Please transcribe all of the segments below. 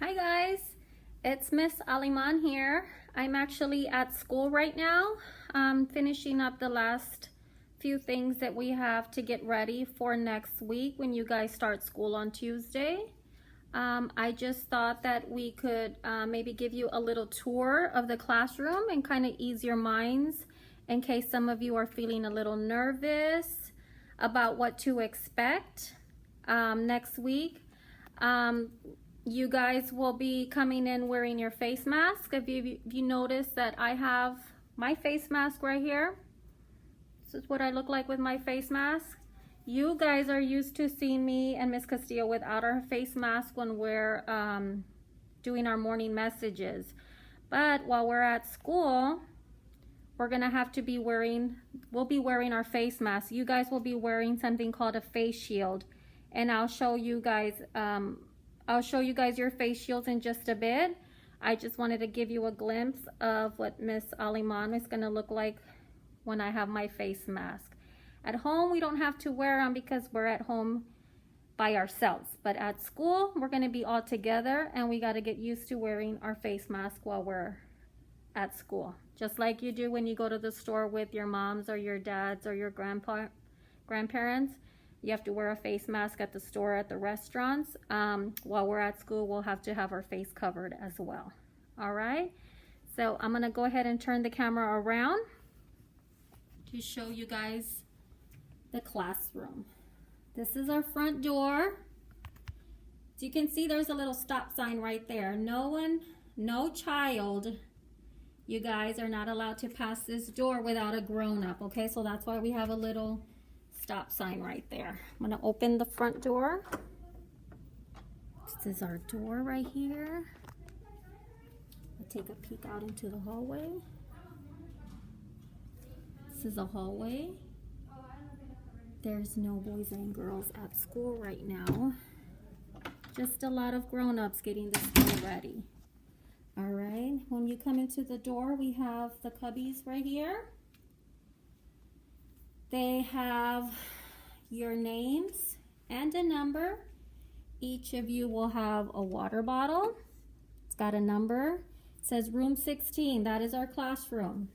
Hi guys, it's Miss Aliman here. I'm actually at school right now, finishing up the last few things that we have to get ready for next week when you guys start school on Tuesday. I just thought that we could maybe give you a little tour of the classroom and kind of ease your minds in case some of you are feeling a little nervous about what to expect next week. You guys will be coming in wearing your face mask. If you notice that I have my face mask right here, this is what I look like with my face mask. You guys are used to seeing me and Miss Castillo without our face mask when we're doing our morning messages. But while we're at school, we're gonna have to be we'll be wearing our face mask. You guys will be wearing something called a face shield, and I'll show you guys your face shields in just a bit. I just wanted to give you a glimpse of what Miss Aliman is gonna look like when I have my face mask. At home, we don't have to wear them because we're at home by ourselves. But at school, we're gonna be all together and we gotta get used to wearing our face mask while we're at school. Just like you do when you go to the store with your moms or your dads or your grandparents. You have to wear a face mask at the store, at the restaurants. While we're at school, we'll have to have our face covered as well. All right, so I'm gonna go ahead and turn the camera around to show you guys the classroom. This is our front door. As you can see, there's a little stop sign right there. No child, you guys are not allowed to pass this door without a grown-up, okay? So that's why we have a little stop sign right there. I'm gonna open the front door. This is our door right here. I'll take a peek out into the hallway. This is a hallway. There's no boys and girls at school right now. Just a lot of grown-ups getting the school ready. All right, when you come into the door, we have the cubbies right here. They have your names and a number. Each of you will have a water bottle. It's got a number. It says room 16. That is our classroom.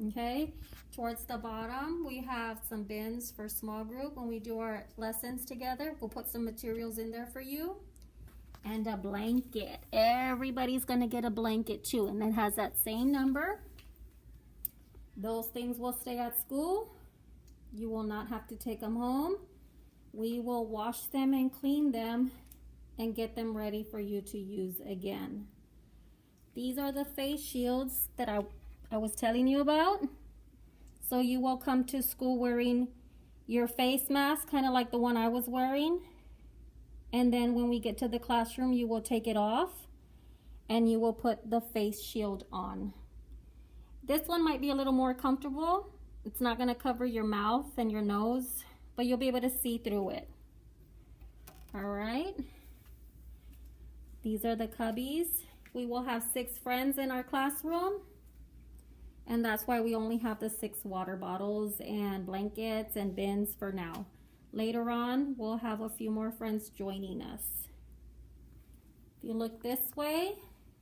Okay. Towards the bottom, we have some bins for small group. When we do our lessons together, we'll put some materials in there for you. And a blanket. Everybody's going to get a blanket too. And it has that same number. Those things will stay at school. You will not have to take them home. We will wash them and clean them and get them ready for you to use again. These are the face shields that I was telling you about. So you will come to school wearing your face mask, kind of like the one I was wearing. And then when we get to the classroom, you will take it off and you will put the face shield on. This one might be a little more comfortable. It's not going to cover your mouth and your nose, but you'll be able to see through it. All right. These are the cubbies. We will have 6 friends in our classroom. And that's why we only have the 6 water bottles and blankets and bins for now. Later on, we'll have a few more friends joining us. If you look this way,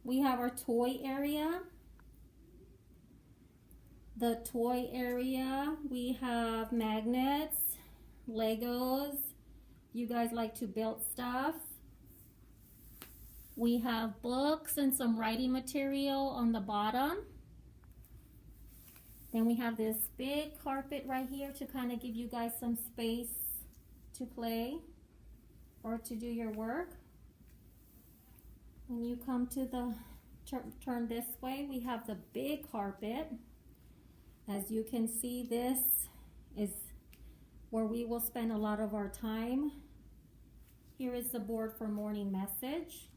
we have our toy area. The toy area, we have magnets, Legos. You guys like to build stuff. We have books and some writing material on the bottom. Then we have this big carpet right here to kind of give you guys some space to play or to do your work. When you come to the turn this way, we have the big carpet. As you can see, this is where we will spend a lot of our time. Here is the board for morning message.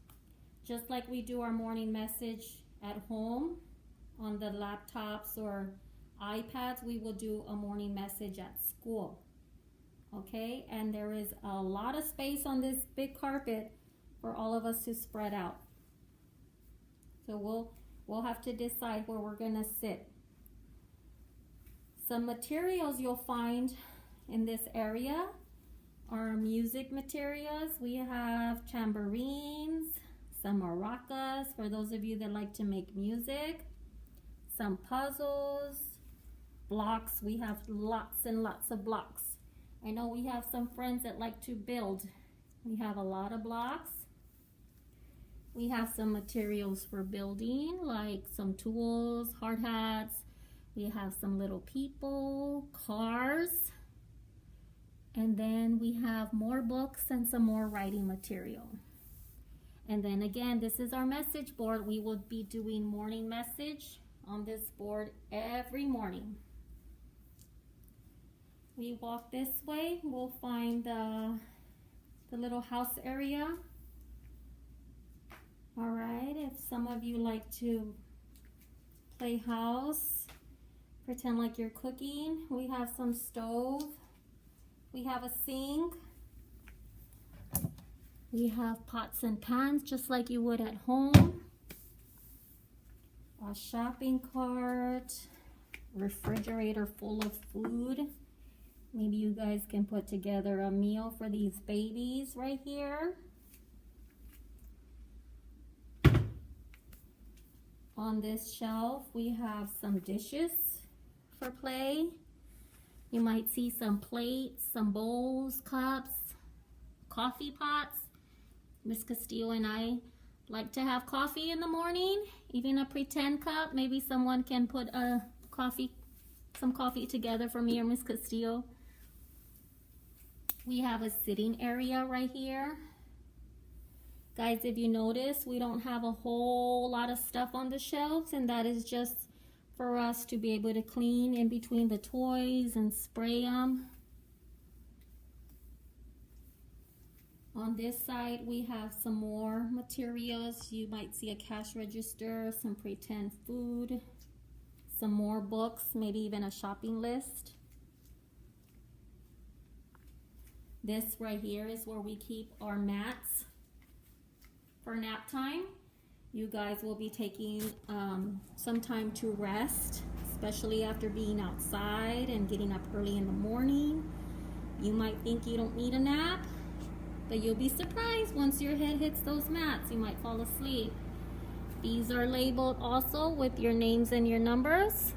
Just like we do our morning message at home on the laptops or iPads, we will do a morning message at school. Okay, and there is a lot of space on this big carpet for all of us to spread out. So we'll have to decide where we're gonna sit. Some materials you'll find in this area are music materials. We have tambourines, some maracas for those of you that like to make music, some puzzles, blocks. We have lots and lots of blocks. I know we have some friends that like to build. We have a lot of blocks. We have some materials for building, like some tools, hard hats. We have some little people, cars. And then we have more books and some more writing material. And then again, this is our message board. We will be doing morning message on this board every morning. We walk this way, we'll find the little house area. All right, if some of you like to play house, pretend like you're cooking, we have some stove, we have a sink, we have pots and pans just like you would at home, a shopping cart, refrigerator full of food. Maybe you guys can put together a meal for these babies right here. On this shelf, we have some dishes for play. You might see some plates, some bowls, cups, coffee pots. Miss Castillo and I like to have coffee in the morning, even a pretend cup. Maybe someone can put some coffee together for me or Miss Castillo. We have a sitting area right here. Guys, if you notice, we don't have a whole lot of stuff on the shelves, and that is just for us to be able to clean in between the toys and spray them. On this side, we have some more materials. You might see a cash register, some pretend food, some more books, maybe even a shopping list. This right here is where we keep our mats for nap time. You guys will be taking some time to rest, especially after being outside and getting up early in the morning. You might think you don't need a nap, but you'll be surprised once your head hits those mats. You might fall asleep. These are labeled also with your names and your numbers.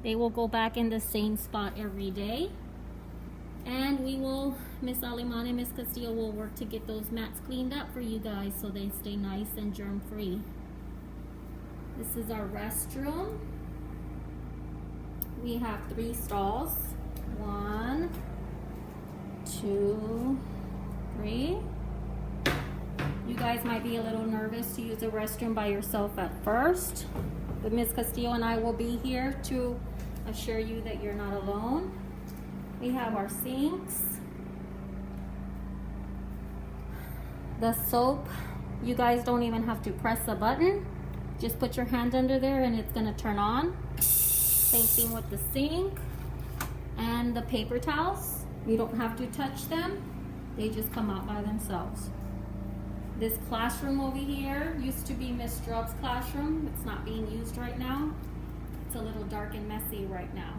They will go back in the same spot every day. And we will, Miss Aliman and Miss Castillo will work to get those mats cleaned up for you guys so they stay nice and germ free. This is our restroom. We have 3 stalls. 1, 2, 3. You guys might be a little nervous to use the restroom by yourself at first, but Miss Castillo and I will be here to assure you that you're not alone. We have our sinks. The soap, you guys don't even have to press a button. Just put your hand under there and it's gonna turn on. Same thing with the sink. And the paper towels, you don't have to touch them. They just come out by themselves. This classroom over here used to be Miss Strub's classroom. It's not being used right now. It's a little dark and messy right now.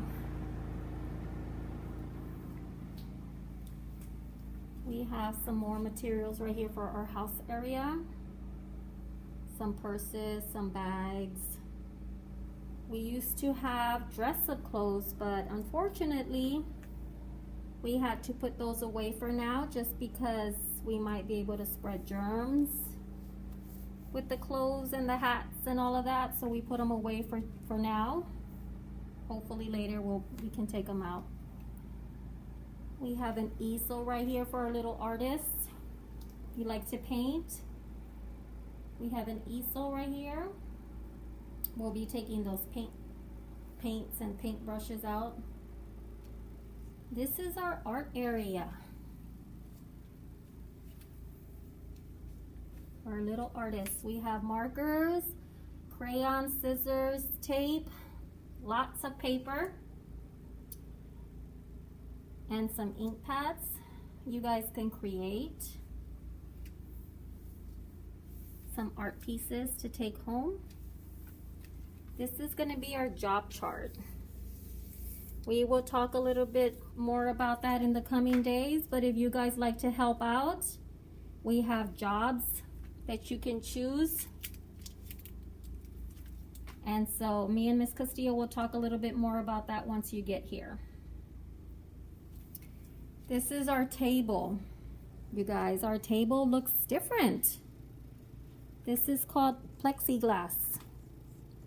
We have some more materials right here for our house area. Some purses, some bags. We used to have dress-up clothes, but unfortunately, we had to put those away for now just because we might be able to spread germs with the clothes and the hats and all of that. So we put them away for now. Hopefully later we can take them out. We have an easel right here for our little artists. If you like to paint, we have an easel right here. We'll be taking those paints and paint brushes out. This is our art area. Our little artists. We have markers, crayons, scissors, tape, lots of paper, and some ink pads you guys can create. Some art pieces to take home. This is going to be our job chart. We will talk a little bit more about that in the coming days, but if you guys like to help out, we have jobs that you can choose. And so me and Miss Castillo will talk a little bit more about that once you get here. This is our table. You guys, our table looks different. This is called plexiglass.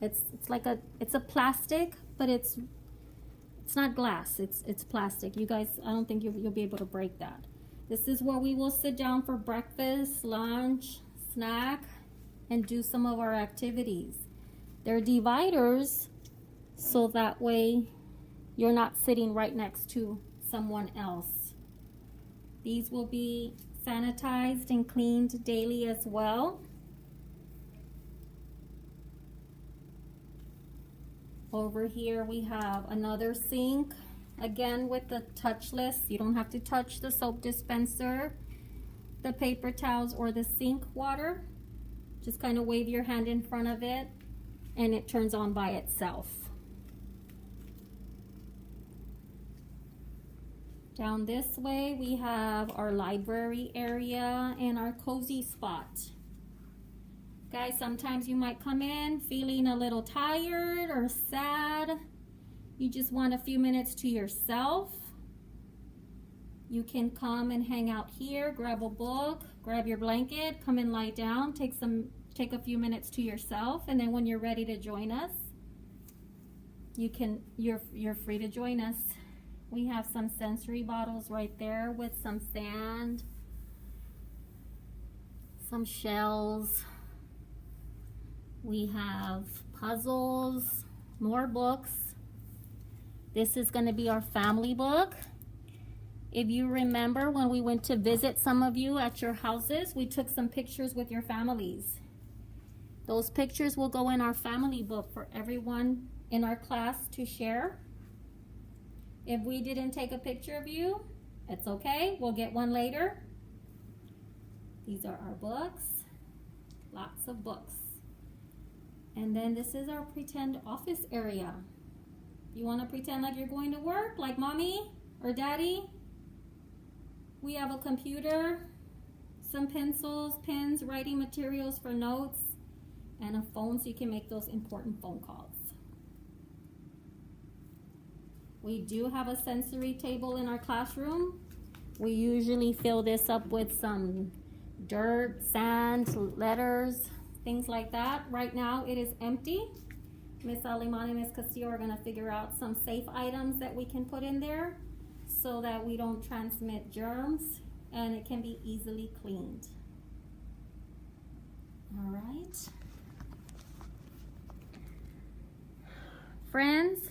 It's a plastic, but it's not glass. It's plastic. You guys, I don't think you'll be able to break that. This is where we will sit down for breakfast, lunch, snack, and do some of our activities. They're dividers, so that way you're not sitting right next to someone else. These will be sanitized and cleaned daily as well. Over here we have another sink, again with the touchless. You don't have to touch the soap dispenser, the paper towels, or the sink water. Just kind of wave your hand in front of it and it turns on by itself. Down this way we have our library area and our cozy spot. Guys, sometimes you might come in feeling a little tired or sad. You just want a few minutes to yourself. You can come and hang out here, grab a book, grab your blanket, come and lie down, take a few minutes to yourself, and then when you're ready to join us, you're free to join us. We have some sensory bottles right there with some sand, some shells. We have puzzles, more books. This is going to be our family book. If you remember when we went to visit some of you at your houses, we took some pictures with your families. Those pictures will go in our family book for everyone in our class to share. If we didn't take a picture of you, it's okay. We'll get one later. These are our books. Lots of books. And then this is our pretend office area. You want to pretend like you're going to work, like mommy or daddy? We have a computer, some pencils, pens, writing materials for notes, and a phone so you can make those important phone calls. We do have a sensory table in our classroom. We usually fill this up with some dirt, sand, letters, things like that. Right now it is empty. Miss Aliman and Miss Castillo are going to figure out some safe items that we can put in there so that we don't transmit germs and it can be easily cleaned. All right. Friends,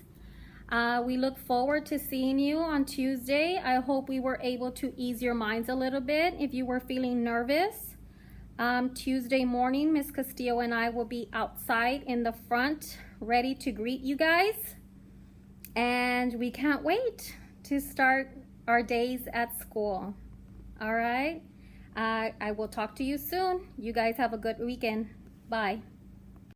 we look forward to seeing you on Tuesday. I hope we were able to ease your minds a little bit if you were feeling nervous. Tuesday morning, Miss Castillo and I will be outside in the front ready to greet you guys. And we can't wait to start our days at school. All right. I will talk to you soon. You guys have a good weekend. Bye.